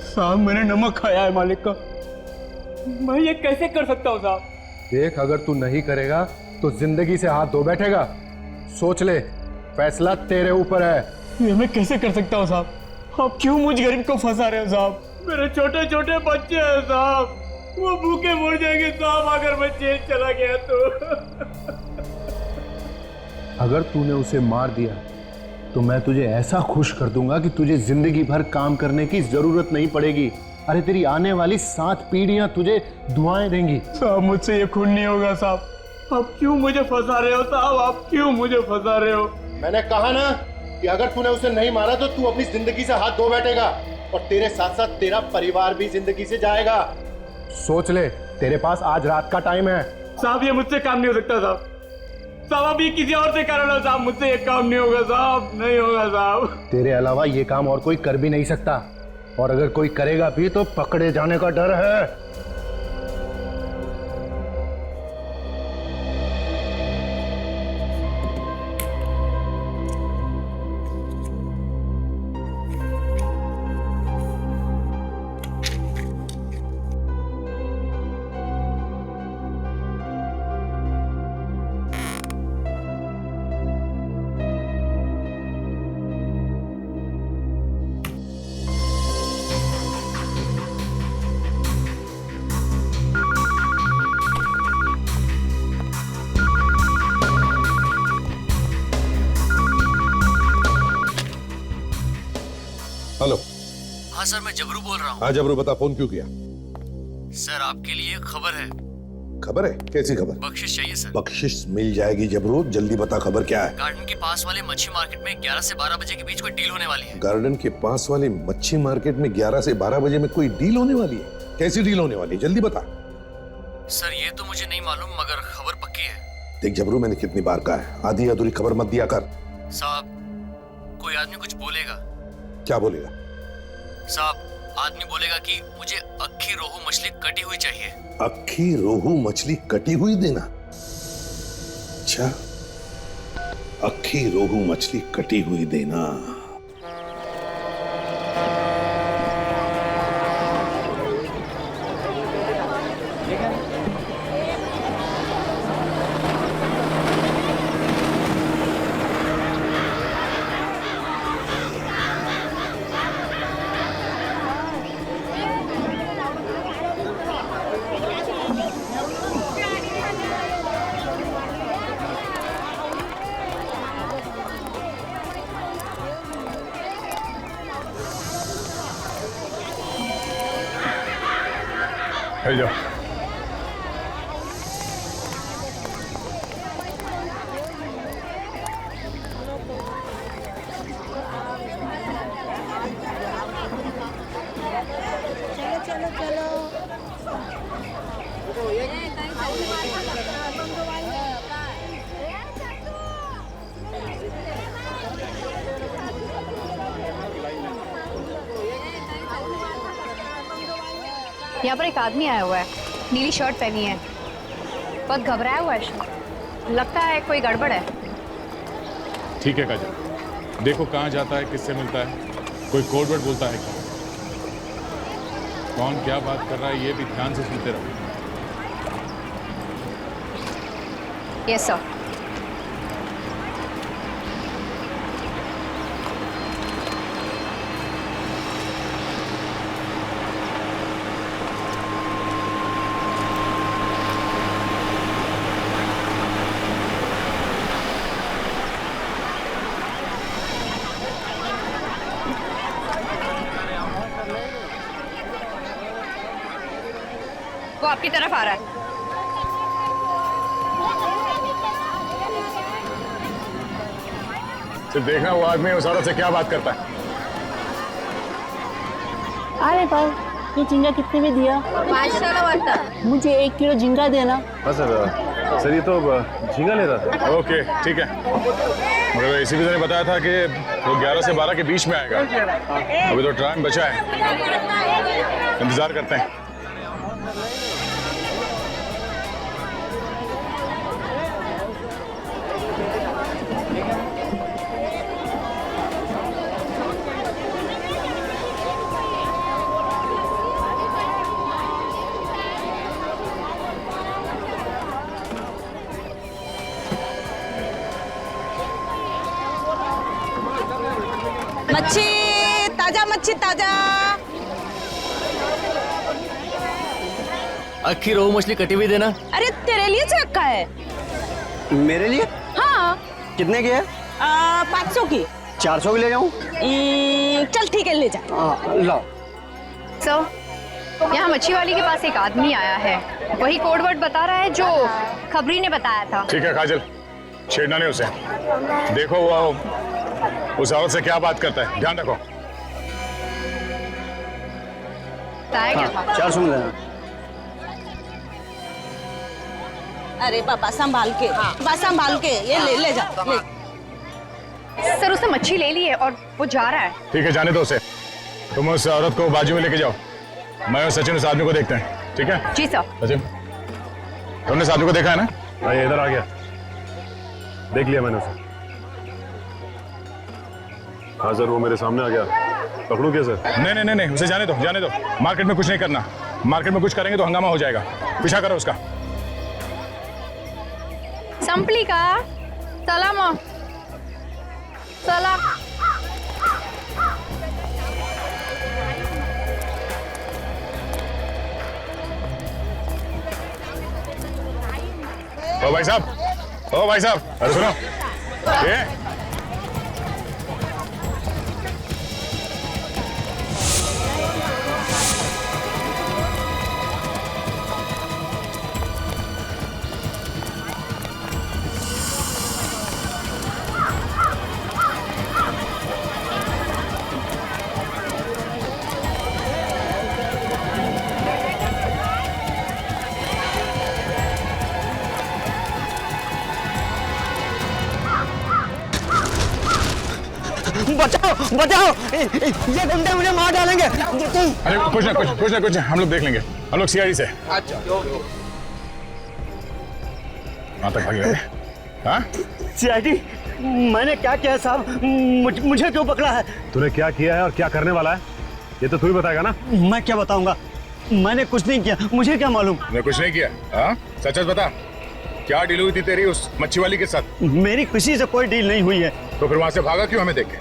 साहब मैंने नमक खाया है मालिक का, मैं ये कैसे कर सकता हूँ साहब? देख, अगर तू नहीं करेगा तो जिंदगी से हाथ धो बैठेगा। सोच ले, फैसला तेरे ऊपर है। ये मैं कैसे कर सकता हूँ साहब? आप क्यों मुझ गरीब को फंसा रहे हो साहब? मेरे छोटे छोटे बच्चे हैं साहब, वो भूखे मर जाएंगे साहब अगर मैं जेल चला गया तो। अगर तूने उसे मार दिया तो मैं तुझे ऐसा खुश कर दूंगा कि तुझे जिंदगी भर काम करने की जरूरत नहीं पड़ेगी। अरे तेरी आने वाली 7 पीढ़ियां तुझे दुआएं देंगी। साहब मुझसे ये खून नहीं होगा साहब, आप क्यों मुझे फंसा रहे हो साहब? आप क्यों मुझे फंसा रहे हो? मैंने कहा ना कि अगर तूने उसे नहीं मारा तो तू अपनी जिंदगी से हाथ धो बैठेगा और तेरे साथ साथ तेरा परिवार भी जिंदगी से जाएगा। सोच ले, तेरे पास आज रात का टाइम है। साहब ये मुझसे काम नहीं हो सकता साहब, साहब अभी किसी और से कर लो साहब, मुझसे ये काम नहीं होगा साहब, नहीं होगा साहब। तेरे अलावा ये काम और कोई कर भी नहीं सकता, और अगर कोई करेगा भी तो पकड़े जाने का डर है। हेलो। हाँ सर, मैं जबरू बोल रहा हूँ। हाँ जबरू, बता, फोन क्यों किया? सर आपके लिए एक खबर है। खबर है? कैसी खबर? बख्शिश चाहिए सर। बख्शिश मिल जाएगी जबरू, जल्दी बता खबर क्या है। गार्डन के पास वाले मच्छी मार्केट में 11 से 12 बजे के बीच कोई डील होने वाली है। गार्डन के पास वाली मच्छी मार्केट में 11 से 12 बजे में कोई डील होने वाली है? कैसी डील होने वाली है, जल्दी बता। सर ये तो मुझे नहीं मालूम, मगर खबर पक्की है। देख जबरू, मैंने कितनी बार कहा है, आधी अधूरी खबर मत दिया कर। साहब कोई आदमी कुछ बोलेगा। क्या बोलेगा? साहब आदमी बोलेगा कि मुझे अक्खी रोहू मछली कटी हुई चाहिए। अक्खी रोहू मछली कटी हुई देना? अच्छा, अक्खी रोहू मछली कटी हुई देना। हेलो। यहाँ पर एक आदमी आया हुआ है, नीली शर्ट पहनी है, बहुत घबराया हुआ है, लगता है कोई गड़बड़ है। ठीक है काजल, देखो कहाँ जाता है, किससे मिलता है, कोई कोड वर्ड बोलता है क्या, कौन क्या बात कर रहा है, ये भी ध्यान से सुनते रहो। Yes sir. वो आपकी तरफ आ रहा है। सिर्फ देखना वो आदमी उस औरत से क्या बात करता है। अरे भाई, ये झींगा कितने में दिया? 500 का वाटा। मुझे 1 किलो झींगा देना। हाँ सर ये तो झींगा ले रहा था। ओके ठीक है, मगर इसी ने बताया था कि वो 11 से 12 के बीच में आएगा। अभी तो टाइम बचा है, इंतजार करते हैं। मच्छी ताजा। अक्खी रोहू मछली कटी हुई देना। अरे तेरे लिए से रखा है। मेरे लिए हाँ। कितने की है? 500 की। 400 की ले जाऊं? चल ठीक है, ले जा। लाओ। सर, यहाँ मच्छी वाली के पास एक आदमी आया है, वही कोड वर्ड बता रहा है जो खबरी ने बताया था। ठीक है काजल, छेड़ना नहीं उसे। देखो वो उस औरत से क्या बात करता है, ध्यान रखो। बताया क्या था? 400 में लेना। अरे पापा संभाल के, ये ले जा ले। सर, उसने मच्छी ले ली है और वो जा रहा है। ठीक है, जाने दो उसे। तुम उस औरत को बाजू में लेके जाओ, मैं और सचिन उस आदमी को देखते हैं। ठीक है जी सर। सचिन, तुमने इस आदमी को देखा है ना? हाँ, ये इधर आ गया, देख लिया मैंने उसे। हाँ सर, वो मेरे सामने आ गया। पकड़ूं क्या सर? नहीं, उसे जाने दो। मार्केट में कुछ नहीं करना, मार्केट में कुछ करेंगे तो हंगामा हो जाएगा। पीछा करो उसका। संपली का सलाम सलाम। ओ भाई साहब, अरे सुनो ये बचाओ, ये गुंडे मुझे मार डालेंगे। अरे कुछ ना, हम लोग देख लेंगे। हम लोग सीआईडी से। अच्छा, कहाँ तक भागे? हाँ? सीआईडी? मैंने क्या किया है साहब? मुझे क्यों पकड़ा है? तूने क्या किया है और क्या करने वाला है, ये तो तू ही बताएगा ना। मैं क्या बताऊंगा? मैंने कुछ नहीं किया, मुझे क्या मालूम? तूने कुछ नहीं किया? हाँ, सच बता, क्या डील हुई थी तेरी उस मच्छी वाली के साथ? मेरी किसी से कोई डील नहीं हुई है। तो फिर वहां से भागा क्यों हमें देख के?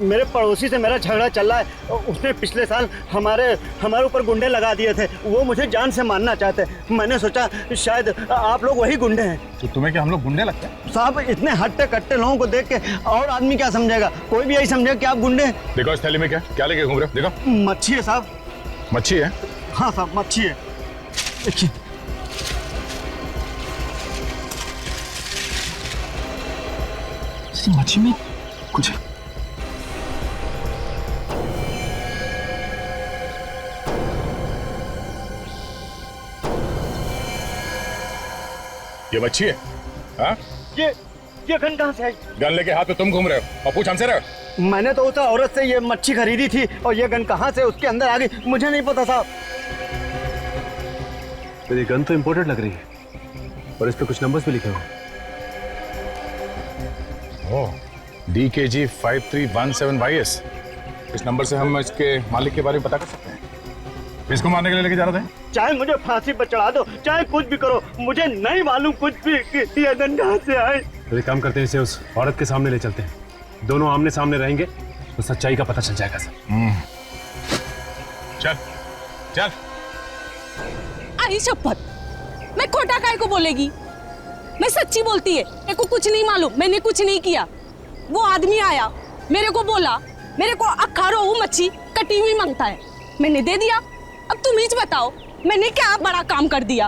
मेरे पड़ोसी से मेरा झगड़ा चल रहा है। उसने पिछले साल हमारे ऊपर गुंडे लगा दिए थे। वो मुझे जान से मारना चाहते। मैंने सोचा शायद आप लोग वही गुंडे हैं। तो तुम्हें क्या हम लोग गुंडे लगते हैं? साहब, इतने हट्टे कट्टे लोगों को देख के और आदमी क्या समझेगा? कोई भी यही समझेगा कि आप गुंडे हैं। देखो इस थैली में क्या लेके घूम रहे हो? देखो, मच्छी है साहब। मच्छी है? हाँ साहब, मच्छी है। देखिए, मच्छी में कुछ है। ये मच्छी है? हाँ? ये गन कहाँ से आई? गन लेके हाथ में तुम घूम रहे हो और पूछ हमसे रहे हो? मैंने तो उस औरत से ये मच्छी खरीदी थी और ये गन कहाँ से उसके अंदर आ गई मुझे नहीं पता साहब। मेरी गन तो इम्पोर्टेड लग रही है और इस पे कुछ नंबर्स भी लिखे हुए हैं। DKG 5317YS। इस नंबर से हम इसके मालिक के बारे में पता कर सकते हैं। इसको मारने के लिए लेके जा रहे थे? चाहे मुझे फांसी पर चढ़ा दो, चाहे कुछ भी करो, मुझे नहीं मालूम कुछ भी कि ये गन कहाँ से आए। तो एक काम करते हैं, इसे उस औरत के सामने ले चलते हैं। दोनों आमने सामने रहेंगे तो सच्चाई का पता चल जाएगा सर। चल। आई शपथ, मैं खोटा काय को बोलेगी? मैं सच्ची बोलती है। मेरे को कुछ नहीं मालूम, मैंने कुछ नहीं किया। वो आदमी आया, मेरे को बोला मेरे को अक्खा रोहू मच्छी कटी हुई मांगता है, मैंने दे दिया। अब तुम ही बताओ मैंने क्या बड़ा काम कर दिया?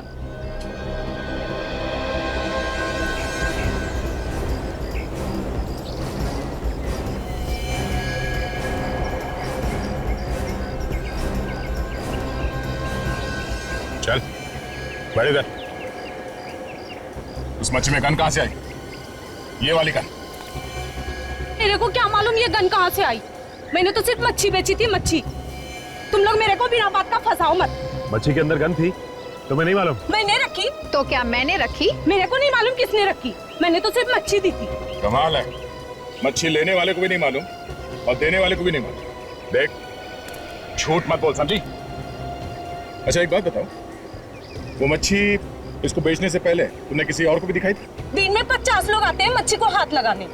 चल बैठ इधर। उस मच्छी में गन कहाँ से आई? ये वाली गन? मेरे को क्या मालूम ये गन कहाँ से आई? मैंने तो सिर्फ मच्छी बेची थी, मच्छी। तुम लोग मेरे को बिना बात का फंसाओ मत। मच्छी के अंदर गन थी, तुम्हें नहीं मालूम? मैंने रखी। तो क्या मैंने रखी? मेरे को नहीं मालूम किसने रखी, मैंने तो सिर्फ मच्छी दी थी। कमाल है, मच्छी लेने वाले को भी नहीं मालूम और देने वाले को भी नहीं मालूम। देख, झूठ मत बोल, समझी? अच्छा एक बात बताओ, वो मच्छी इसको बेचने से पहले तुमने किसी और को भी दिखाई थी? दिन में 50 लोग आते हैं मच्छी को हाथ लगाने।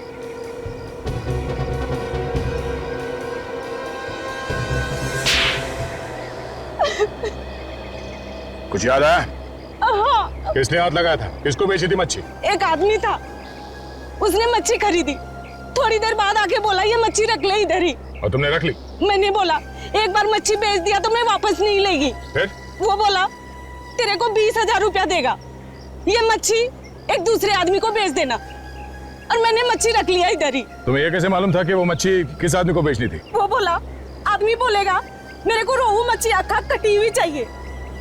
कुछ याद आया? हाँ, किसने हाथ लगाया था? किसको बेची थी मच्छी? एक आदमी था, उसने मच्छी खरीदी, थोड़ी देर बाद आके बोला ये मच्छी रख ले इधर ही। और तुमने रख ली? मैंने बोला एक बार मच्छी बेच दिया तो मैं वापस नहीं लेगी। फिर? वो बोला तेरे को 20,000 रुपया देगा, ये मच्छी एक दूसरे आदमी को बेच देना, और मैंने मच्छी रख लिया इधर ही। तुम्हें ये कैसे मालूम था कि वो मच्छी किस आदमी को बेचनी थी? वो बोला आदमी बोलेगा मेरे को रोहू मच्छी आखा कटी हुई चाहिए,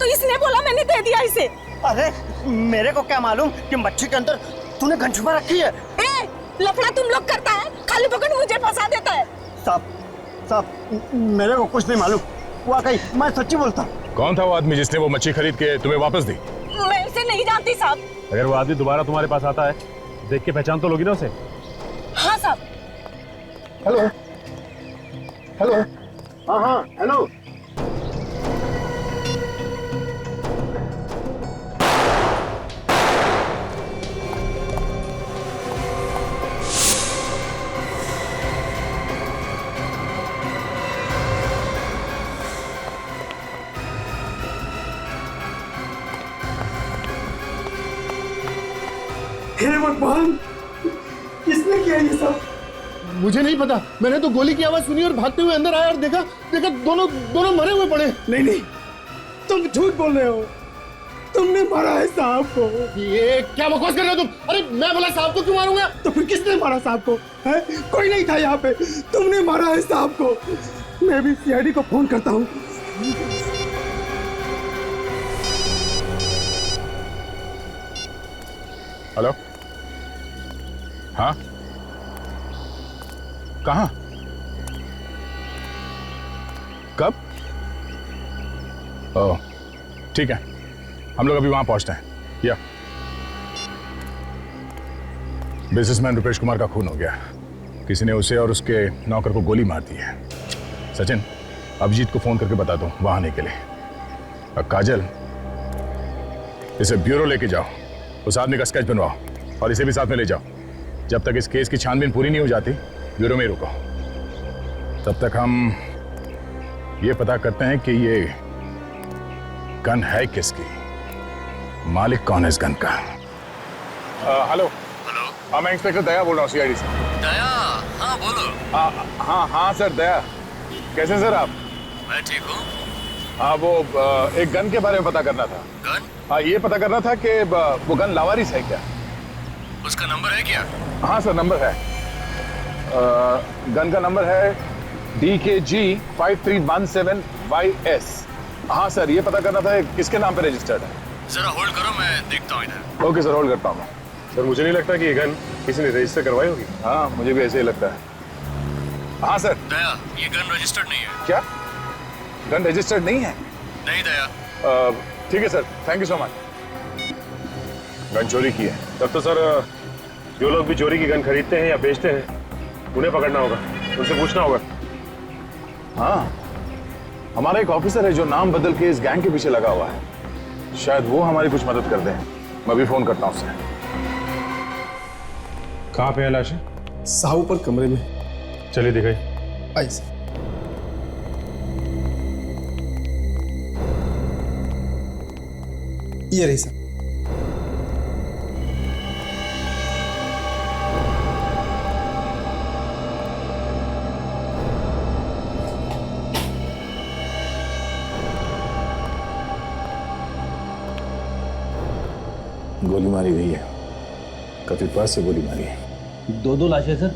तो इसने बोला मैंने दे दिया इसे। अरे मेरे को क्या मालूम कि मच्छी के अंदर तूने गन छुपा रखी है। ए, लफड़ा तुम लोग करता है, खाली पकड़ मुझे फंसा देता है। साहब मेरे को कुछ नहीं मालूम, वाकई मैं सच्ची बोलता। कौन था वो आदमी जिसने वो मच्छी खरीद के तुम्हें वापस दी? मैं इसे नहीं जानती साहब। अगर वो आदमी दोबारा तुम्हारे पास आता है, देख के पहचान तो लोगी ना उसे? हाँ साहब। हेलो हेलो, हाँ हाँ हेलो। हे भगवान, किसने किया ये सब? मुझे नहीं पता, मैंने तो गोली की आवाज सुनी और भागते हुए अंदर आया और देखा दोनों मरे हुए पड़े। नहीं, तुम झूठ बोल रहे हो, तुमने मारा है साहब को। ये क्या बकवास कर रहे हो तुम? अरे मैं बोला साहब को क्यों मारूंगा? तो फिर किसने मारा साहब को? है? कोई नहीं था यहाँ पे, तुमने मारा है साहब को। मैं भी सीआईडी को फोन करता हूँ। हेलो, हाँ, कहाँ, कब? ओह, ठीक है, हम लोग अभी वहां पहुंचते हैं। या बिजनेसमैन रुपेश कुमार का खून हो गया, किसी ने उसे और उसके नौकर को गोली मार दी है। सचिन, अभिजीत को फोन करके बता दो वहां आने के लिए। अब काजल, इसे ब्यूरो लेके जाओ, उस आदमी का स्केच बनवाओ और इसे भी साथ में ले जाओ। जब तक इस केस की छानबीन पूरी नहीं हो जाती, ब्यूरो में ही रुको। तब तक हम ये पता करते हैं कि ये गन है किसकी, मालिक कौन है इस गन का। हेलो हेलो, हाँ, मैं इंस्पेक्टर दया बोल रहा हूँ सीआईडी से। दया, हाँ बोलो। हाँ सर, दया, कैसे सर आप? मैं ठीक हूँ। हाँ, वो एक गन के बारे में पता करना था। गन? हाँ, ये पता करना था कि वो गन लावारिस है क्या? उसका नंबर है क्या? हाँ सर, नंबर है। गन का नंबर है DKG 5317YS। हाँ सर, ये पता करना था किसके नाम पे रजिस्टर्ड है। जरा होल्ड करो, मैं देखता हूँ इधर। ओके सर, होल्ड करता हूँ मैं। सर, मुझे नहीं लगता कि ये गन किसी ने रजिस्टर करवाई होगी। हाँ, मुझे भी ऐसे ही लगता है। हाँ सर। दया, ये गन रजिस्टर्ड नहीं है। क्या? गन रजिस्टर्ड नहीं है? नहीं दया। ठीक है sir, thank you so much. Gun चोरी की है। तब तो सर, जो लोग भी चोरी की गन खरीदते हैं या बेचते हैं, उन्हें पकड़ना होगा, उनसे पूछना होगा। हाँ, हमारा एक ऑफिसर है जो नाम बदल के इस गैंग के पीछे लगा हुआ है, शायद वो हमारी कुछ मदद कर दे। मैं भी फोन करता हूँ उससे। कहाँ पे है लाश? साहब ऊपर कमरे में। चलिए दिखाई। ऐसे ये रही साहब। गोली मारी गई है, कथित पास से गोली मारी है। दो लाशें सर,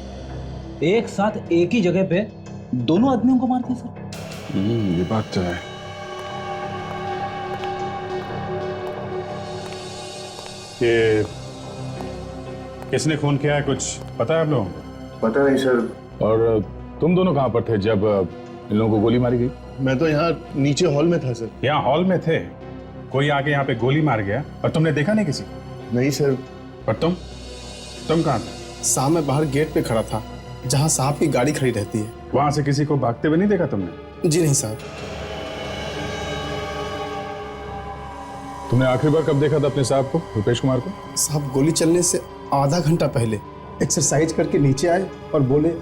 एक साथ एक ही जगह पे दोनों आदमियों को मार दिया सर। ये बात तो है। ये किसने खून किया है, कुछ पता है आप लोगों को? पता नहीं सर। और तुम दोनों कहाँ पर थे जब इन लोगों को गोली मारी गई? मैं तो यहाँ नीचे हॉल में था सर। यहाँ हॉल में थे, कोई आके यहाँ पे गोली मार गया और तुमने देखा नहीं किसी? नहीं सर। पर तुम कहाँ थे? साहब मैं बाहर गेट पे खड़ा था, जहाँ साहब की गाड़ी खड़ी रहती है। वहां से किसी को भागते हुए नहीं देखा तुमने? जी नहीं साहब। तुमने आखिरी बार कब देखा था अपने साहब को, रुपेश कुमार को? साहब गोली चलने से आधा घंटा पहले एक्सरसाइज करके नीचे आए और बोले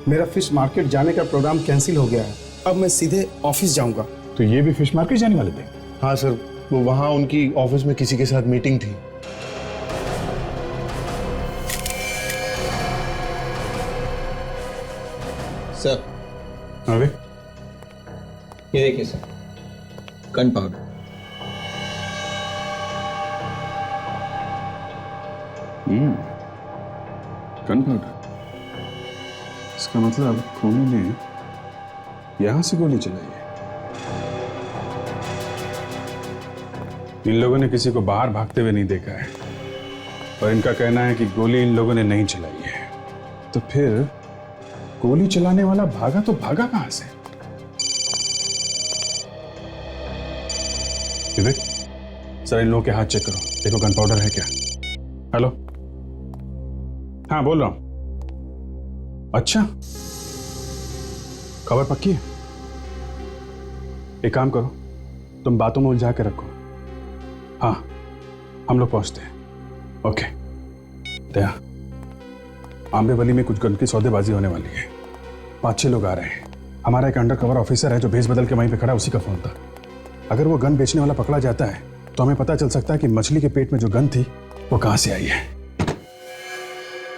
मेरा फिश मार्केट जाने का प्रोग्राम कैंसिल हो गया है, अब मैं सीधे ऑफिस जाऊंगा। तो ये भी फिश मार्केट जाने वाले थे? हाँ सर, वो वहां उनकी ऑफिस में किसी के साथ मीटिंग थी। सर अरे ये देखिए sir, gun powder. Gun powder. इसका मतलब खूनी ने यहां से गोली चलाई है। इन लोगों ने किसी को बाहर भागते हुए नहीं देखा है और इनका कहना है कि गोली इन लोगों ने नहीं चलाई है। तो फिर गोली चलाने वाला भागा तो भागा कहां से? विवेक, सर इन लोगों के हाथ चेक करो, देखो गन पाउडर है क्या। हेलो, हाँ बोल रहा हूं। अच्छा, खबर पक्की है? एक काम करो, तुम बातों में उलझा के रखो। हाँ, हम लोग पहुंचते हैं। ओके। दया, आंबेवली में कुछ गन की सौदेबाजी होने वाली है। 5-6 लोग आ रहे हैं। हमारा एक अंडर कवर ऑफिसर है जो भेस बदल के वहीं पे खड़ा, उसी का फोन था। अगर वो गन बेचने वाला पकड़ा जाता है तो हमें पता चल सकता है कि मछली के पेट में जो गन थी वो कहां से आई है।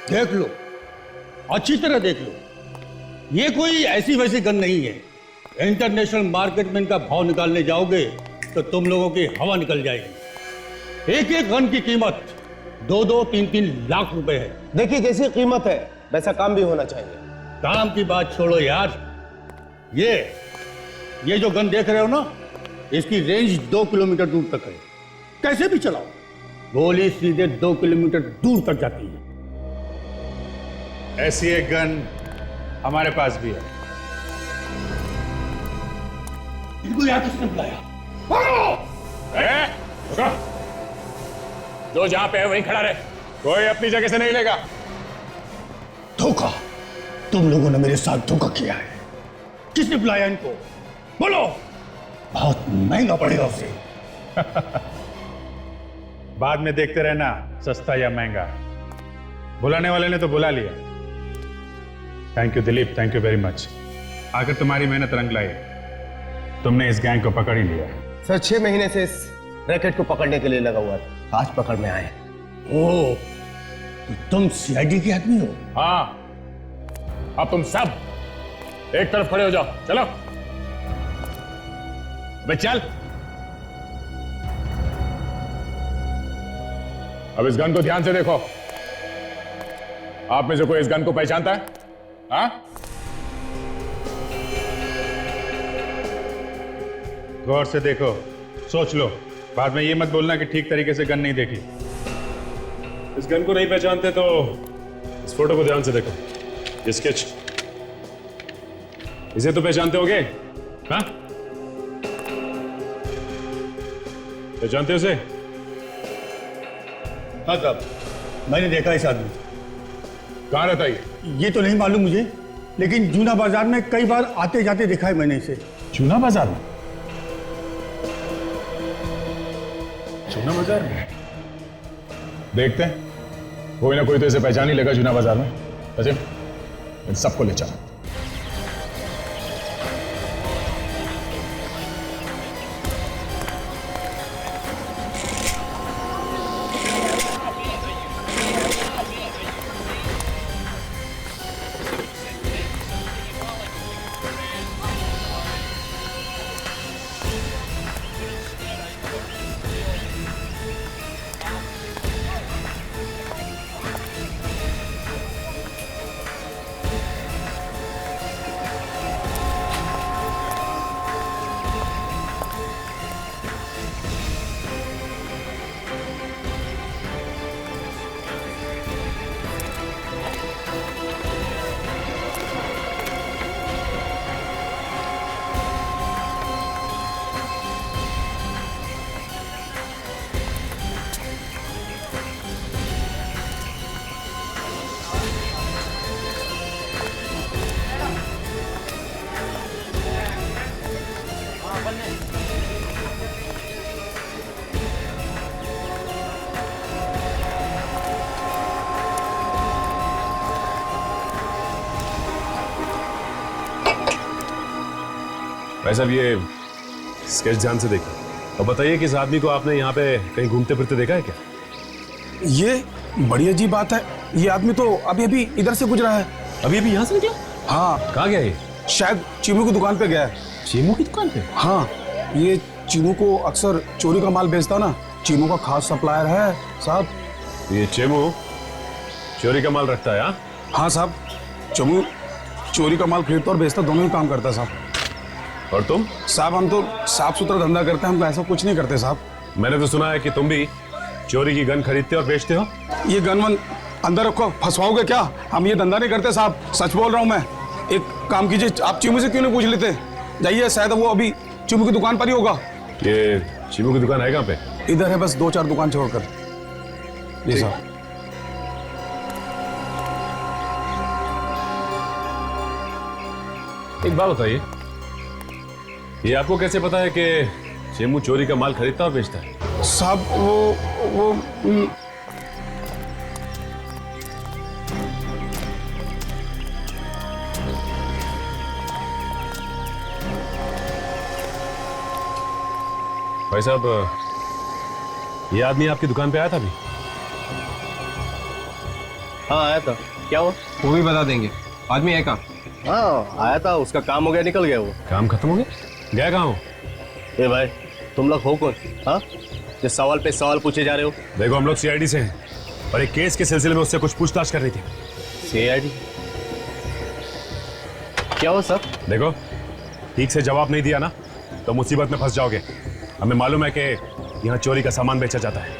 देख लो, अच्छी तरह देख लो, ये कोई ऐसी वैसी गन नहीं है। इंटरनेशनल मार्केट में इनका भाव निकालने जाओगे तो तुम लोगों की हवा निकल जाएगी। एक एक गन की कीमत 2-2, 3-3 लाख रुपए है। देखिए कैसी कीमत है, वैसा काम भी होना चाहिए। काम की बात छोड़ो यार, ये जो गन देख रहे हो ना, इसकी रेंज 2 किलोमीटर दूर तक है। कैसे भी चलाओ, गोली सीधे 2 किलोमीटर दूर तक जाती है। ऐसी एक गन हमारे पास भी है। इनको यहाँ किसने बुलाया? जो जहां पे है वहीं खड़ा रहे, कोई अपनी जगह से नहीं लेगा। धोखा, तुम लोगों ने मेरे साथ धोखा किया है। किसने बुलाया इनको? बोलो, बहुत महंगा पड़ेगा उसे। बाद में देखते रहना सस्ता या महंगा। बुलाने वाले ने तो बुला लिया। Thank you Dilip, thank you very much. आखिर तुम्हारी मेहनत रंग लाई, तुमने इस गैंग को पकड़ ही लिया। सर 6 महीने से इस रैकेट को पकड़ने के लिए लगा हुआ था, आज पकड़ में आए। ओ, तो तुम सीआईडी के आदमी हो? हाँ, अब तुम सब एक तरफ खड़े हो जाओ। चलो बे चल। अब इस गन को ध्यान से देखो। आप में से कोई इस गन को पहचानता है? हाँ? गौर से देखो, सोच लो, बाद में ये मत बोलना कि ठीक तरीके से गन नहीं देखी। इस गन को नहीं पहचानते तो इस फोटो को ध्यान से देखो, ये स्केच, इसे तो पहचानते होगे? हाँ, पहचानते हो उसे? हाँ साहब, मैंने देखा इस आदमी। कहाँ रहता है ये तो नहीं मालूम मुझे, लेकिन जूना बाजार में कई बार आते जाते देखा है मैंने इसे। जूना बाजार में? जूना बाजार में देखते हैं, कोई ना कोई तो इसे पहचान ही लेगा जूना बाजार में। सचिन, इन सबको ले चलो। भाई साहब, ये स्केच ध्यान से देखो। अब बताइए कि इस आदमी को आपने यहाँ पे कहीं घूमते फिरते देखा है क्या? ये बड़ी अजीब बात है। ये आदमी तो अभी अभी इधर से गुजरा है। अभी अभी यहाँ से निकला? हाँ। कहाँ गया ये? शायद चीमू की दुकान पे गया है। चीमू की दुकान पे? हाँ, ये चीमू को अक्सर चोरी का माल बेचता ना, चीमू का खास सप्लायर है साहब। ये चीमू चोरी का माल रखता है? हाँ हाँ साहब, चीमू चोरी का माल खरीदता और बेचता दोनों ही काम करता है साहब। और तुम? साहब हम तो साफ सुथरा धंधा करते हैं, हम ऐसा कुछ नहीं करते साहब। मैंने तो सुना है कि तुम भी चोरी की गन खरीदते और बेचते हो। ये गन वन अंदर रखो, फंसवाओगे क्या? हम ये धंधा नहीं करते साहब, सच बोल रहा हूँ मैं। एक काम कीजिए, आप चीमू से क्यों नहीं पूछ लेते? जाइए, शायद वो अभी चीमू की दुकान पर ही होगा। ये चीमू की दुकान है कहाँ पे? इधर है, बस 2-4 दुकान छोड़कर। जी साहब। एक बात बताइए, ये आपको कैसे पता है कि चीमू चोरी का माल खरीदता और बेचता है? साहब वो भाई साहब, ये आदमी आपकी दुकान पे आया था अभी? हाँ आया था। क्या हुआ? वो भी बता देंगे। आदमी है कहाँ? हाँ आया था, उसका काम हो गया, निकल गया वो। काम खत्म हो गया? गया कहाँ हो? ए भाई, तुम लोग हो कौन? हाँ, जो सवाल पे सवाल पूछे जा रहे हो? देखो, हम लोग सीआईडी से हैं और एक केस के सिलसिले में उससे कुछ पूछताछ कर रही थी। सीआईडी? क्या हुआ सर? देखो, ठीक से जवाब नहीं दिया ना तो मुसीबत में फंस जाओगे। हमें मालूम है कि यहाँ चोरी का सामान बेचा जाता है।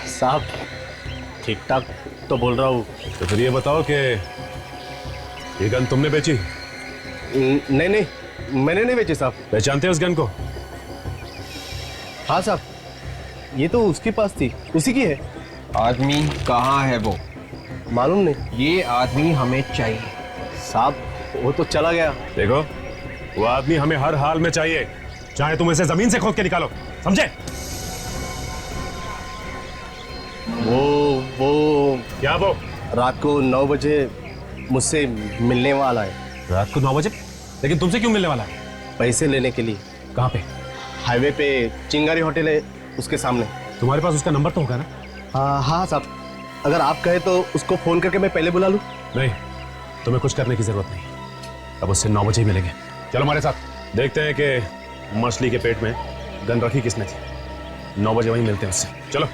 साहब ठीक ठाक तो बोल रहा हूँ। तो फिर ये बताओ कि ये गन तुमने बेची? नहीं नहीं, मैंने नहीं बेची साहब। पहचानते हो उस गन को? हाँ साहब, ये तो उसके पास थी, उसी की है। आदमी कहाँ है वो? मालूम नहीं। ये आदमी हमें चाहिए। साहब वो तो चला गया। देखो, वो आदमी हमें हर हाल में चाहिए, चाहे तुम इसे जमीन से खोद के निकालो, समझे? वो क्या? वो रात को 9 बजे मुझसे मिलने वाला है। रात को 9 बजे? लेकिन तुमसे क्यों मिलने वाला है? पैसे लेने के लिए। कहाँ पे? हाईवे पे चिंगारी होटल है, उसके सामने। तुम्हारे पास उसका नंबर तो होगा ना? हाँ साहब, अगर आप कहे तो उसको फोन करके मैं पहले बुला लूं। नहीं, तुम्हें कुछ करने की जरूरत नहीं, अब उससे 9 बजे ही मिलेंगे। चलो हमारे साथ, देखते हैं कि मछली के पेट में गन रखी किसने थी। 9 बजे वहीं मिलते हैं उससे। चलो।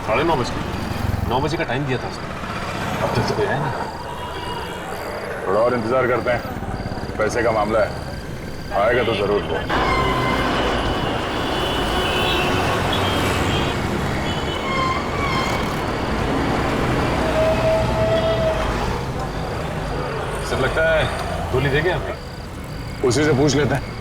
साढ़े 9 बजे, 9 बजे का टाइम दिया था उसने, अब तक तो कोई आया नहीं। थोड़ा और इंतजार करते हैं, पैसे का मामला है, आएगा तो जरूर वो। सब लगता है गोली दे गया हमें। उसी से पूछ लेते हैं।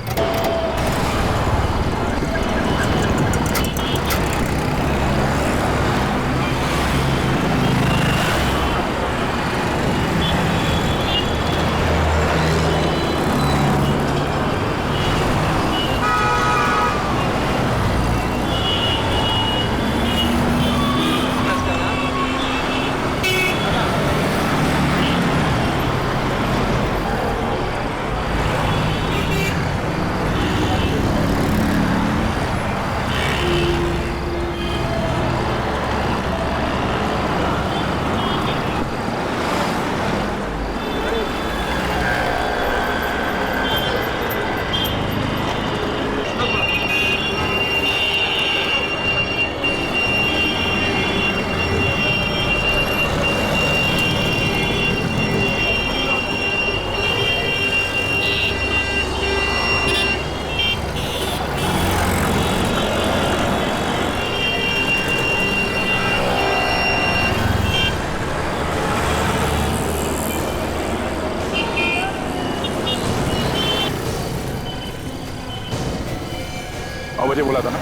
मुझे बोला था ना,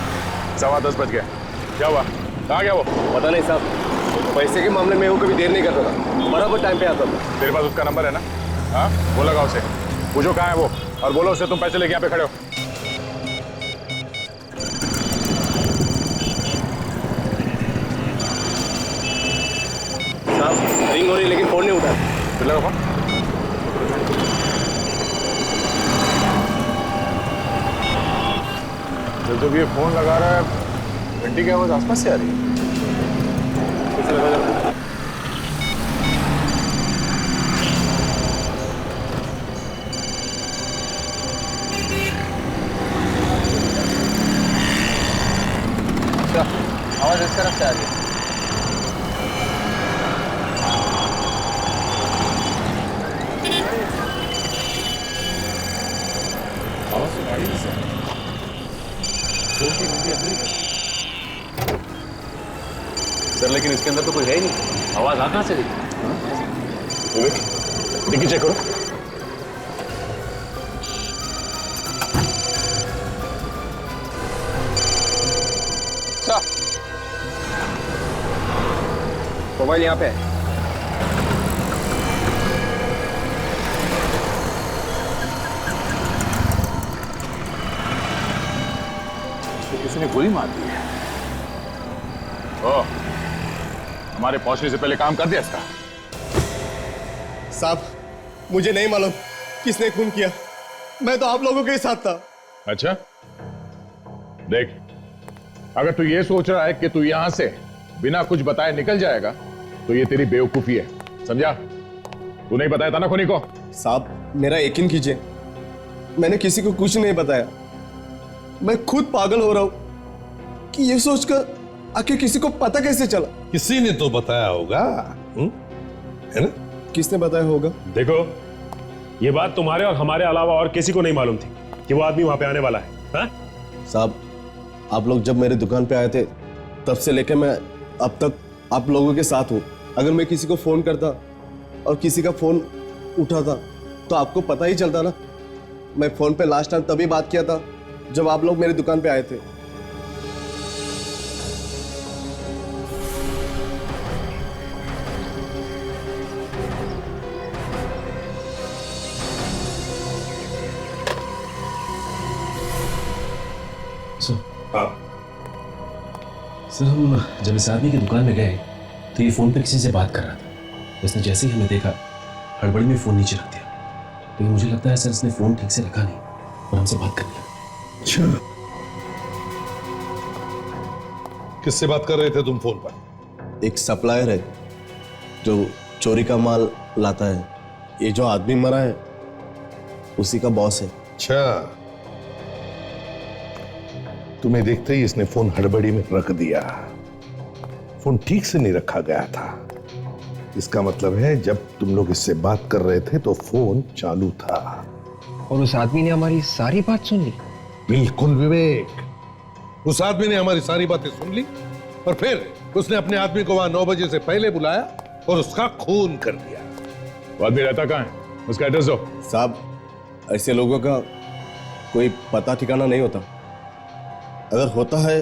10:15 बज गए। क्या हुआ? कहाँ गया वो? पता नहीं साहब, पैसे के मामले में वो कभी देर नहीं करता था, बराबर टाइम पे आता था। तेरे पास उसका नंबर है ना? हाँ, वो लगाओ उसे, पूछो कहाँ है वो, और बोलो उसे तुम पैसे लेके यहाँ पे खड़े हो। साहब रिंग हो रही लेकिन फोन नहीं उठा। फिर लगाओ फोन। जब ये फोन लगा रहा है, घंटी की आवाज आसपास से आ रही है। कैसे लगा जरा? अच्छा, आवाज इस तरफ से आ रही है। आवाज सुन आ रही है। सर लेकिन इसके अंदर तो कोई है ही नहीं, आवाज आ कहां से रही? डिक्की चेक करो। मोबाइल यहाँ पे है। किसी ने गोली मार दी है। ओह, हमारे पहुंचने से पहले काम कर दिया इसका। साहब मुझे नहीं मालूम किसने खून किया, मैं तो आप लोगों के साथ था। अच्छा, देख, अगर तू ये सोच रहा है कि तू यहां से बिना कुछ बताए निकल जाएगा तो ये तेरी बेवकूफी है, समझा? तू नहीं बताया था ना खुनी को? साहब मेरा यकीन कीजिए, मैंने किसी को कुछ नहीं बताया। मैं खुद पागल हो रहा हूं कि ये सोचकर आखिर किसी को पता कैसे चला। किसी ने तो बताया होगा, है ना? किसने बताया होगा? देखो, ये बात तुम्हारे और हमारे अलावा और किसी को नहीं मालूम थी कि वो आदमी वहां पे आने वाला है। हा? साहब आप लोग जब मेरे दुकान पे आए थे तब से लेकर मैं अब तक आप लोगों के साथ हूं। अगर मैं किसी को फोन करता और किसी का फोन उठाता तो आपको पता ही चलता ना। मैं फोन पे लास्ट टाइम तभी बात किया था जब आप लोग मेरी दुकान पे आए थे। सर हम जब इस आदमी की दुकान में गए तो ये फोन पे किसी से बात कर रहा था। इसने जैसे ही हमें देखा हड़बड़ी में फोन नीचे रख दिया, लेकिन मुझे लगता है सर इसने फोन ठीक से रखा नहीं और हमसे बात कर लिया। अच्छा, किससे बात कर रहे थे तुम फोन पर? एक सप्लायर है जो चोरी का माल लाता है। ये जो आदमी मरा है उसी का बॉस है। अच्छा, तुम्हें देखते ही इसने फोन हड़बड़ी में रख दिया। फोन ठीक से नहीं रखा गया था। इसका मतलब है जब तुम लोग इससे बात कर रहे थे तो फोन चालू था। और उस आदमी ने हमारी सारी बात सुन ली। बिल्कुल विवेक, उस आदमी ने हमारी सारी बातें सुन ली और फिर उसने अपने आदमी को वहां 9 बजे से पहले बुलाया और उसका खून कर दिया। वो आदमी रहता कहाँ है? उसका एड्रेस दो। साहब ऐसे लोगों का कोई पता ठिकाना नहीं होता। अगर होता है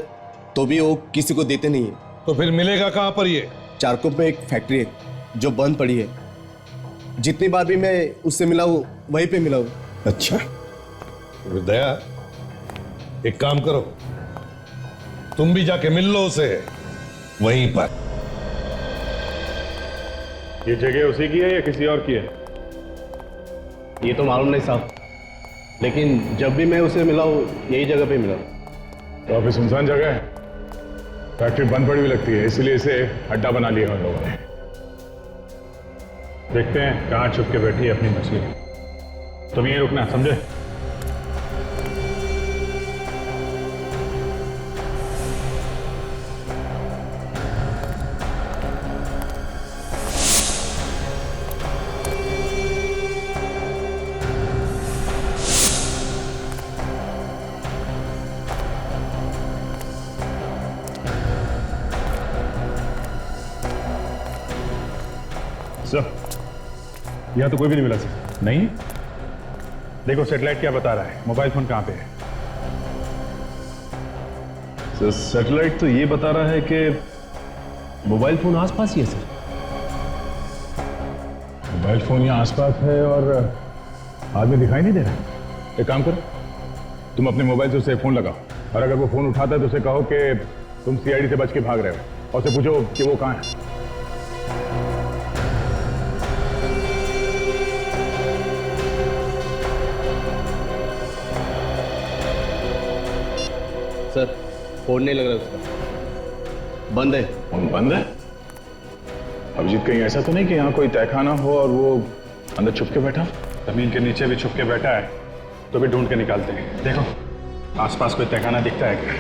तो भी वो किसी को देते नहीं है। तो फिर मिलेगा कहां पर ये? चारकोप में एक फैक्ट्री है जो बंद पड़ी है। जितनी बार भी मैं उससे मिला हूं वहीं पे मिला हूं। अच्छा, तो दया एक काम करो, तुम भी जाके मिल लो उसे वहीं पर। ये जगह उसी की है या किसी और की है? ये तो मालूम नहीं साहब, लेकिन जब भी मैं उसे मिला हूं यही जगह पे मिला। तो ऑफिस सुनसान जगह है, फैक्ट्री बंद पड़ी हुई लगती है, इसीलिए इसे अड्डा बना लिया उन लोगों ने। देखते हैं कहाँ छुप के बैठी है अपनी मछली। तुम यहीं रुकना, समझे? सर, यहाँ तो कोई भी नहीं मिला सर। नहीं? देखो सैटेलाइट क्या बता रहा है, मोबाइल फोन कहाँ पे है? सर सैटेलाइट तो ये बता रहा है कि मोबाइल फोन आसपास ही है सर। मोबाइल फोन यहाँ आसपास है और आदमी दिखाई नहीं दे रहा। एक काम करो, तुम अपने मोबाइल से उसे फोन लगाओ और अगर वो फोन उठाता है तो उसे कहो कि तुम सीआईडी से बच के भाग रहे हो और उसे पूछो कि वो कहाँ है। सर फोन नहीं लग रहा उसका, बंद है। फोन बंद है? अभिजीत कहीं ऐसा तो नहीं कि यहाँ कोई तहखाना हो और वो अंदर छुप के बैठा? जमीन के नीचे भी छुप के बैठा है तो भी ढूंढ के निकालते हैं। देखो आसपास कोई तहखाना दिखता है क्या?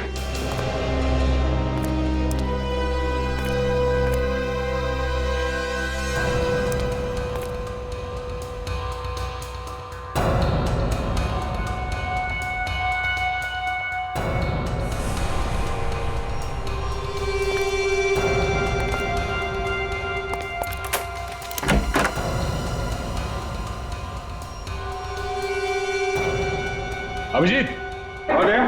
अभिजीत आ गया?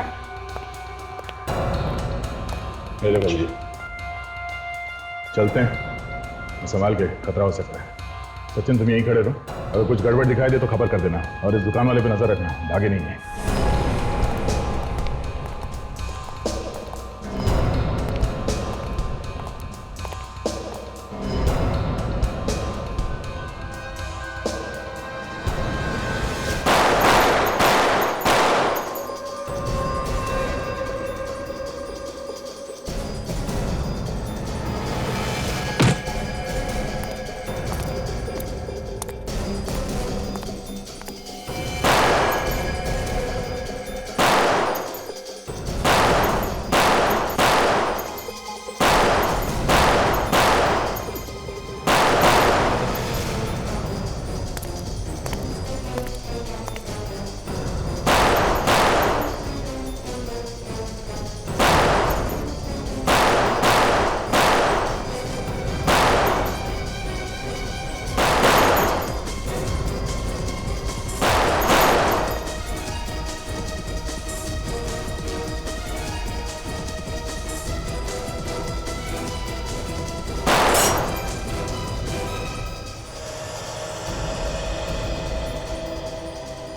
ले लो अभिजीत, चलते हैं, संभाल के, खतरा हो सकता है। सचिन तुम यहीं खड़े रहो, अगर कुछ गड़बड़ दिखाई दे तो खबर कर देना और इस दुकान वाले पे नजर रखना, भागे नहीं है।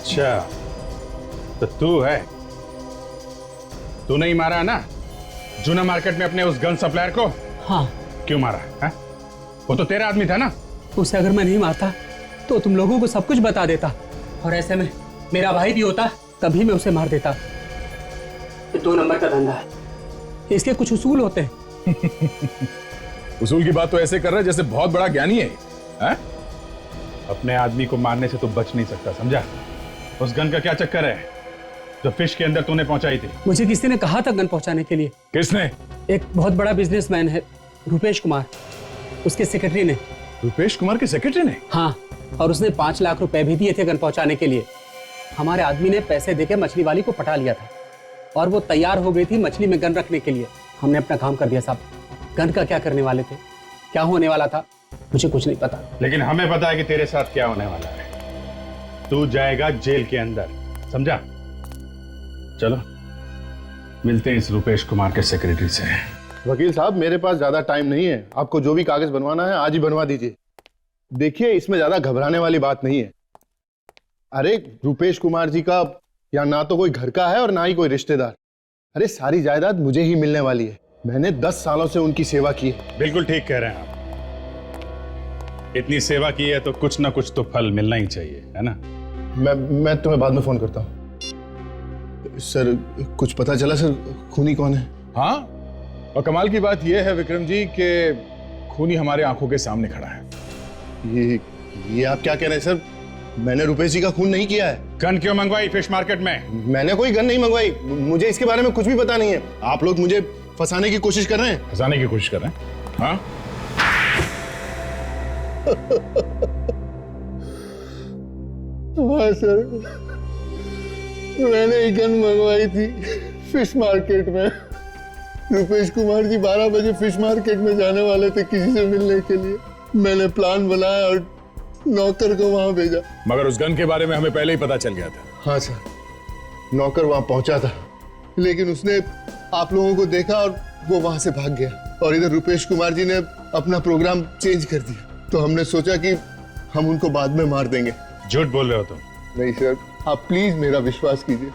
अच्छा तो तू है, तू नहीं मारा ना जूना मार्केट में अपने उस गन सप्लायर को? हाँ। क्यों मारा है? वो तो तेरा आदमी था ना। उसे अगर मैं नहीं मारता तो तुम लोगों को सब कुछ बता देता, और ऐसे में मेरा भाई भी होता तभी मैं उसे मार देता। ये 2 नंबर का धंधा है, इसके कुछ उसूल होते हैं। उसूल की बात तो ऐसे कर रहा है जैसे बहुत बड़ा ज्ञानी है, है? अपने आदमी को मारने से तो बच नहीं सकता, समझा? उस गन का क्या चक्कर है जो फिश के अंदर तूने पहुंचाई थी? मुझे किसी ने कहा था गन पहुंचाने के लिए। किसने? एक बहुत बड़ा बिजनेसमैन है, रुपेश कुमार, उसके सेक्रेटरी ने। रुपेश कुमार के सेक्रेटरी ने? हाँ, और उसने 5 लाख रुपए भी दिए थे गन पहुंचाने के लिए। हमारे आदमी ने पैसे देके मछली वाली को पटा लिया था और वो तैयार हो गई थी मछली में गन रखने के लिए। हमने अपना काम कर दिया साहब। गन का क्या करने वाले थे, क्या होने वाला था, मुझे कुछ नहीं पता। लेकिन हमें पता है कि तेरे साथ क्या होने वाला है। तू जाएगा जेल के अंदर, समझा? चलो मिलते हैं इस रुपेश कुमार के सेक्रेटरी से। वकील साहब मेरे पास ज्यादा टाइम नहीं है, आपको जो भी कागज बनवाना है आज ही बनवा दीजिए। देखिए इसमें ज्यादा घबराने वाली बात नहीं है। अरे रुपेश कुमार जी का यहाँ ना तो कोई घर का है और ना ही कोई रिश्तेदार। अरे सारी जायदाद मुझे ही मिलने वाली है, मैंने 10 सालों से उनकी सेवा की है। बिल्कुल ठीक कह रहे हैं आप, इतनी सेवा की है तो कुछ ना कुछ तो फल मिलना ही चाहिए, है ना? मैं तुम्हें बाद में फोन करता हूँ। सर कुछ पता चला सर खूनी कौन है? हाँ, और कमाल की बात यह है विक्रम जी कि खूनी हमारे आंखों के सामने खड़ा है। ये आप क्या कह रहे हैं सर? मैंने रुपेश जी का खून नहीं किया है। गन क्यों मंगवाई फिश मार्केट में? मैंने कोई गन नहीं मंगवाई, मुझे इसके बारे में कुछ भी पता नहीं है। आप लोग मुझे फंसाने की कोशिश कर रहे हैं। फंसाने की कोशिश कर रहे हैं? हाँ हाँ सर, मैंने एक गन मंगवाई थी फिश मार्केट में। रुपेश कुमार जी 12 बजे फिश मार्केट में जाने वाले थे किसी से मिलने के लिए। मैंने प्लान बनाया और नौकर को वहां भेजा। मगर उस गन के बारे में हमें पहले ही पता चल गया था। हाँ सर, नौकर वहां पहुंचा था लेकिन उसने आप लोगों को देखा और वो वहां से भाग गया और इधर रुपेश कुमार जी ने अपना प्रोग्राम चेंज कर दिया। तो हमने सोचा कि हम उनको बाद में मार देंगे। झूठ बोल रहे हो तुम? नहीं सर, आप प्लीज मेरा विश्वास कीजिए,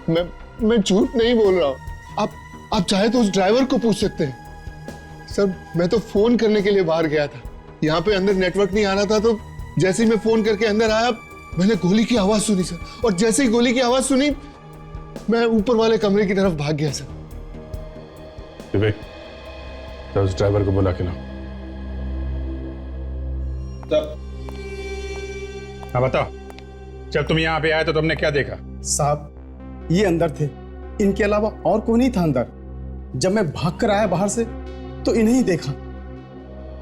मैं झूठ नहीं बोल रहा हूँ। आप चाहे तो उस ड्राइवर को पूछ सकते हैं। सर मैं तो फोन करने के लिए बाहर गया था, यहाँ पे अंदर नेटवर्क नहीं आ रहा था, तो जैसे ही मैं फोन करके अंदर आया मैंने गोली की आवाज सुनी सर, और जैसे ही गोली की आवाज सुनी मैं ऊपर वाले कमरे की तरफ भाग गया सर। विवेक, तो उस ड्राइवर को बुला के लाओ। हाँ बताओ, जब तुम यहाँ पे आए तो तुमने क्या देखा? साहब ये अंदर थे, इनके अलावा और कोई नहीं था अंदर। जब मैं भाग कर आया बाहर से तो इन्हें ही देखा।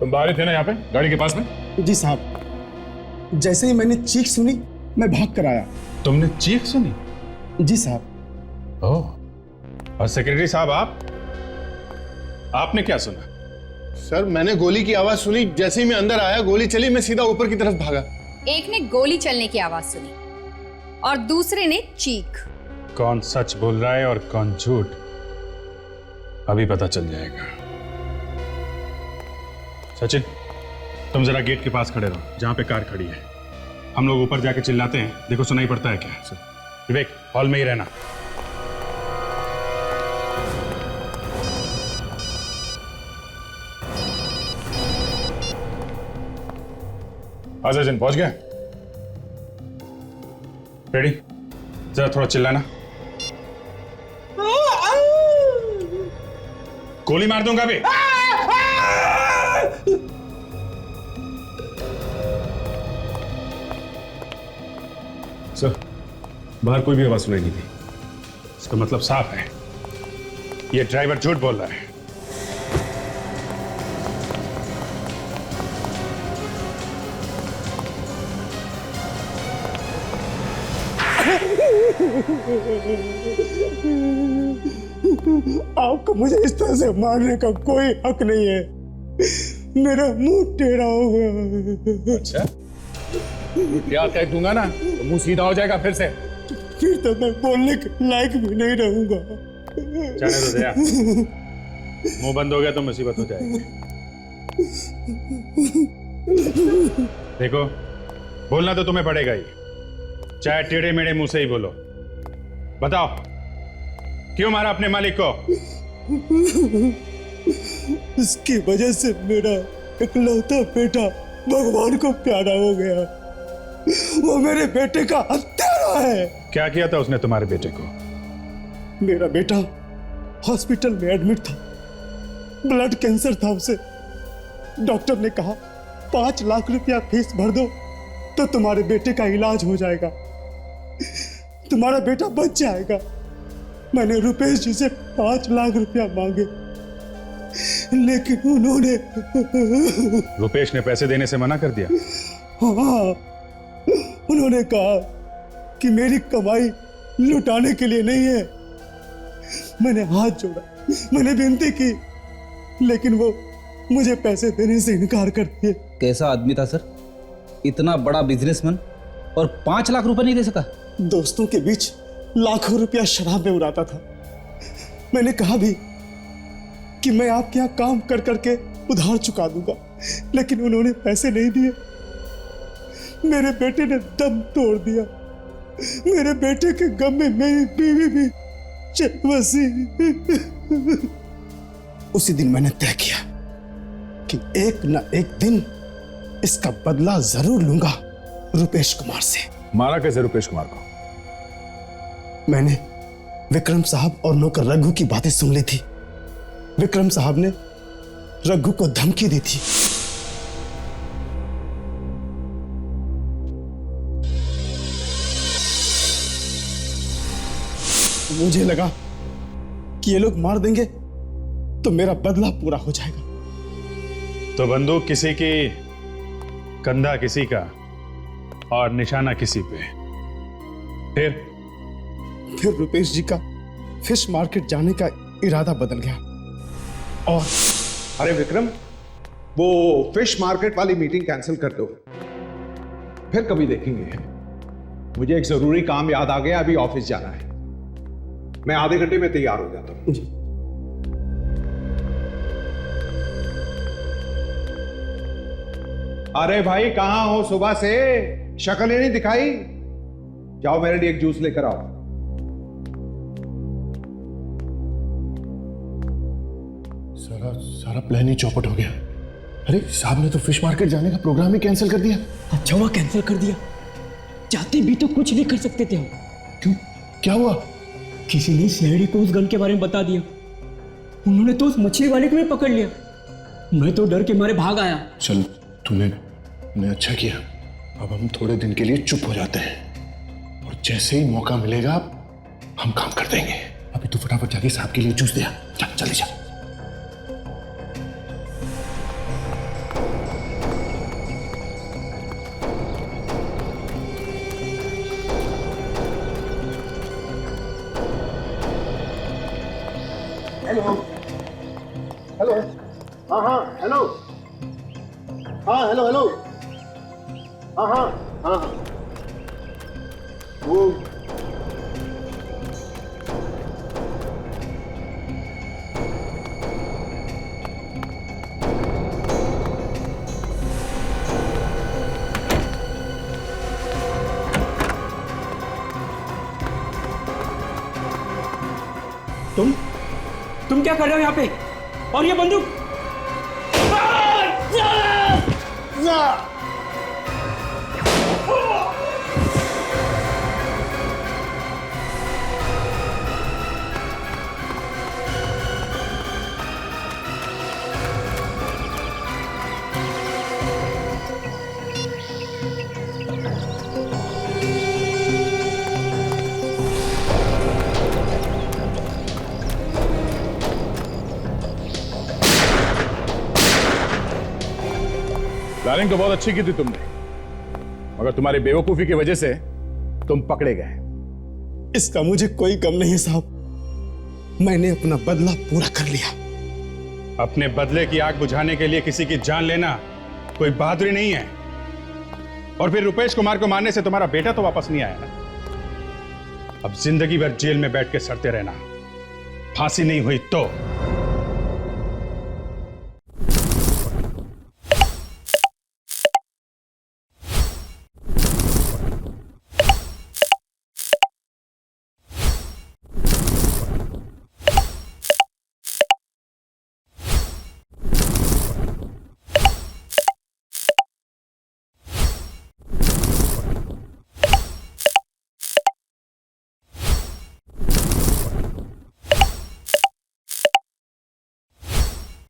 तुम बाहर ही थे ना यहाँ पे गाड़ी के पास में? जी साहब, जैसे ही मैंने चीख सुनी मैं भाग कर आया। तुमने चीख सुनी? जी साहब। ओह, और सेक्रेटरी साहब आपने क्या सुना? सर मैंने गोली की आवाज सुनी, जैसे ही मैं अंदर आया गोली चली, मैं सीधा ऊपर की तरफ भागा। एक ने गोली चलने की आवाज सुनी और दूसरे ने चीख। कौन सच बोल रहा है और कौन झूठ, अभी पता चल जाएगा। सचिन, तुम जरा गेट के पास खड़े रहो जहां पे कार खड़ी है। हम लोग ऊपर जाके चिल्लाते हैं, देखो सुनाई पड़ता है क्या। विवेक, हॉल में ही रहना। सचिन पहुंच गया? रेडी? जरा थोड़ा चिल्लाना। गोली मार दूंगा अभी। सर, बाहर कोई भी आवाज सुनाई नहीं दी। इसका मतलब साफ है, ये ड्राइवर झूठ बोल रहा है। आपको मुझे इस तरह से मारने का कोई हक नहीं है। मेरा मुंह टेढ़ा हो गया। अच्छा, क्या कह दूंगा ना तो मुंह सीधा हो जाएगा फिर से। फिर तो मैं बोलने के लायक भी नहीं रहूंगा। जाने दो दया, मुंह बंद हो गया तो मुसीबत हो जाएगी। देखो, बोलना तो तुम्हें पड़ेगा ही, चाहे टेढ़े मेढ़े मुंह से ही बोलो। बताओ, क्यों मारा अपने मालिक को? इसकी वजह से मेरा इकलौता बेटा भगवान को प्यारा हो गया। वो मेरे बेटे का हत्यारा है। क्या किया था उसने तुम्हारे बेटे को? मेरा बेटा हॉस्पिटल में एडमिट था, ब्लड कैंसर था उसे। डॉक्टर ने कहा 5 लाख रुपया फीस भर दो तो तुम्हारे बेटे का इलाज हो जाएगा, तुम्हारा बेटा बच जाएगा। मैंने रुपेश जी से 5 लाख रुपया मांगे, लेकिन उन्होंने रुपेश ने पैसे देने से मना कर दिया? हाँ, उन्होंने कहा कि मेरी कमाई लुटाने के लिए नहीं है। मैंने हाथ जोड़ा, मैंने विनती की, लेकिन वो मुझे पैसे देने से इनकार कर दिए। कैसा आदमी था सर, इतना बड़ा बिजनेसमैन और 5 लाख रुपए नहीं दे सका? दोस्तों के बीच लाखों रुपया शराब में उड़ाता था। मैंने कहा भी कि मैं आपके यहाँ काम कर करके उधार चुका दूंगा, लेकिन उन्होंने पैसे नहीं दिए। मेरे बेटे ने दम तोड़ दिया। मेरे बेटे के गम में मेरी बीवी भी चल बसी। उसी दिन मैंने तय किया कि एक न एक दिन इसका बदला जरूर लूंगा रुपेश कुमार से। मारा कैसे रुपेश कुमार को? मैंने विक्रम साहब और नौकर रघु की बातें सुन ली थी। विक्रम साहब ने रघु को धमकी दी थी। मुझे लगा कि ये लोग मार देंगे तो मेरा बदला पूरा हो जाएगा। तो बंदूक किसी की, कंधा किसी का और निशाना किसी पे। फिर रुपेश जी का फिश मार्केट जाने का इरादा बदल गया। और अरे विक्रम, वो फिश मार्केट वाली मीटिंग कैंसिल कर दो, फिर कभी देखेंगे। मुझे एक जरूरी काम याद आ गया, अभी ऑफिस जाना है। मैं आधे घंटे में तैयार हो जाता हूं। अरे भाई कहां हो सुबह से? शक्ल ही नहीं दिखाई। जाओ मेरे लिए एक जूस लेकर आओ। सारा प्लान ही चौपट हो गया। अरे साहब ने तो फिश मार्केट जाने का प्रोग्राम ही कैंसिल कर दिया। अच्छा हुआ कैंसिल कर दिया, चाहते भी तो कुछ नहीं कर सकते थे हम। क्यों, क्या हुआ? किसी ने सीआईडी को उस गन के बारे में बता दिया, उन्होंने तो उस मछली वाले को भी पकड़ लिया। मैं तो डर के मारे भाग आया। चल तूने अच्छा किया। अब हम थोड़े दिन के लिए चुप हो जाते हैं और जैसे ही मौका मिलेगा हम काम कर देंगे। अभी तू फटाफट जाके साहब के लिए जूस दिया। चल जल्दी जा। हेलो। हाँ हेलो। हाँ हेलो। हाँ वो तुम क्या कर रहे हो यहाँ पे? और ये बंदूक? प्लानिंग तो बहुत अच्छी की थी तुमने, मगर तुम्हारी बेवकूफी की वजह से तुम पकड़े गए। इसका मुझे कोई गम नहीं है साहब। मैंने अपना बदला पूरा कर लिया। अपने बदले की आग बुझाने के लिए किसी की जान लेना कोई बहादुरी नहीं है। और फिर रुपेश कुमार को मारने से तुम्हारा बेटा तो वापस नहीं आया ना। अब जिंदगी भर जेल में बैठ के सड़ते रहना, फांसी नहीं हुई तो